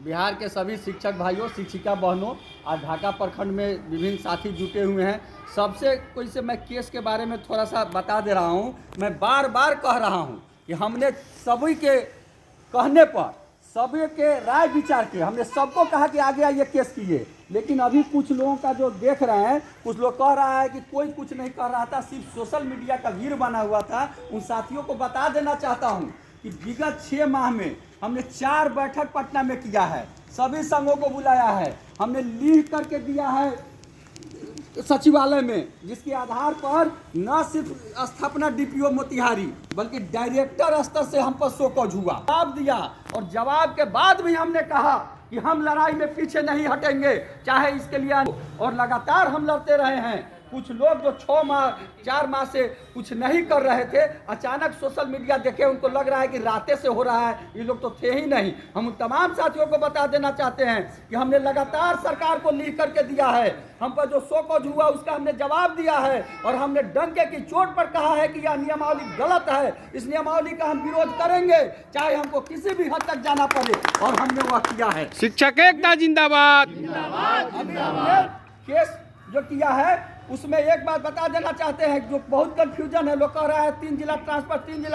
बिहार के सभी शिक्षक भाइयों, शिक्षिका बहनों, आज ढाका प्रखंड में विभिन्न साथी जुटे हुए हैं। सबसे कोई से मैं केस के बारे में थोड़ा सा बता दे रहा हूं। मैं बार बार कह रहा हूं कि हमने सभी के कहने पर, सभी के राय विचार के, हमने सबको कहा कि आगे आइए केस कीजिए। लेकिन अभी कुछ लोगों का जो देख रहे हैं, कुछ लोग कह रहा है कि कोई कुछ नहीं कर रहा था, सिर्फ सोशल मीडिया का भीड़ बना हुआ था। उन साथियों को बता देना चाहता हूं कि विगत 6 माह में हमने 4 बैठक पटना में किया है, सभी संघों को बुलाया है, हमने लिख करके दिया है सचिवालय में, जिसके आधार पर न सिर्फ स्थापना डीपीओ मोतिहारी बल्कि डायरेक्टर स्तर से हम पर शोकॉज हुआ, जवाब दिया। और जवाब के बाद भी हमने कहा कि हम लड़ाई में पीछे नहीं हटेंगे, चाहे इसके लिए, और लगातार हम लड़ते रहे हैं। कुछ लोग जो 4 माह से कुछ नहीं कर रहे थे, अचानक सोशल मीडिया देखे, उनको लग रहा है कि रातें से हो रहा है, ये लोग तो थे ही नहीं। हम तमाम साथियों को बता देना चाहते हैं कि हमने लगातार सरकार को लिख करके दिया है, हम पर जो शोकॉज हुआ उसका हमने जवाब दिया है, और हमने डंके की चोट पर कहा है कि यह नियमावली गलत है, इस नियमावली का हम विरोध करेंगे, चाहे हमको किसी भी हद तक जाना पड़े, और हमने वह किया है। शिक्षक एकता जिंदाबाद। अभी हमने केस जो किया है उसमें एक बात बता देना चाहते हैं, जो बहुत कंफ्यूजन है, लोग कह रहा है 3 जिला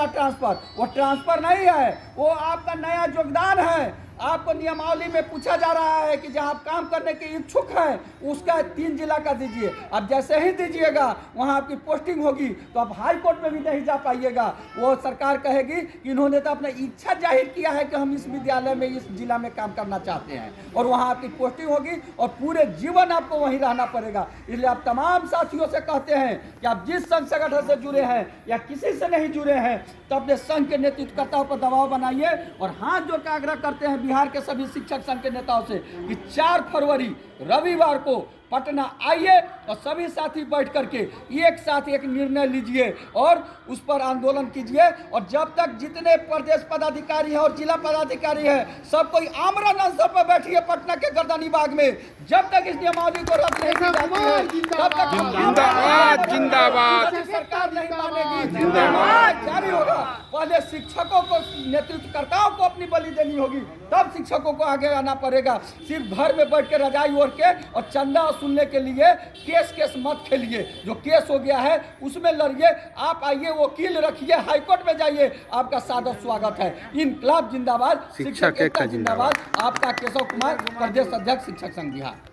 ट्रांसफर, वो ट्रांसफर नहीं है, वो आपका नया योगदान है। आपको नियमावली में पूछा जा रहा है कि जहां आप काम करने के इच्छुक हैं उसका 3 जिला का दीजिए। अब जैसे ही दीजिएगा वहां आपकी पोस्टिंग होगी तो आप हाई कोर्ट में भी नहीं जा पाइएगा। वो सरकार कहेगी कि इन्होंने तो अपना इच्छा जाहिर किया है कि हम इस विद्यालय में, इस जिला में काम करना चाहते हैं, और वहां आपकी पोस्टिंग होगी और पूरे जीवन आपको वहीं रहना पड़ेगा। इसलिए आप तमाम साथियों से कहते हैं कि आप जिस संघ संगठन से जुड़े हैं या किसी से नहीं जुड़े हैं, तो अपने संघ के नेतृत्वकर्ताओं पर दबाव बनाइए, और हाथ जोड़ कर आग्रह करते हैं बिहार के सभी शिक्षक संघ के नेताओं से कि 4 फरवरी रविवार को पटना आइए और सभी साथी बैठ करके एक साथ एक निर्णय लीजिए और उस पर आंदोलन कीजिए। और जब तक जितने प्रदेश पदाधिकारी हैं और जिला पदाधिकारी हैं, सब कोई आमरण अनशन पर बैठिए पटना के गर्दनी बाग में। जब तक इस नियमावली को रद्द नहीं की जाती है, तब तक जिंदाबाद जिंदाबाद। सरकार नहीं मानेगी, जिंदाबाद जारी होगा। पहले शिक्षकों को, नेतृत्वकर्ताओं को अपनी बलि देनी होगी, तब शिक्षकों को आगे आना पड़ेगा। सिर्फ घर में बैठ के रजाई ओढ़ के और चंदा सुनने के लिए केस मत खेलिए। जो केस हो गया है उसमें लड़िए, आप आइए, वकील रखिए, हाईकोर्ट में जाइए, आपका सादर स्वागत है। इनकलाब जिंदाबाद, शिक्षक एकता जिंदाबाद। आपका केशव कुमार, प्रदेश अध्यक्ष शिक्षक संघ बिहार।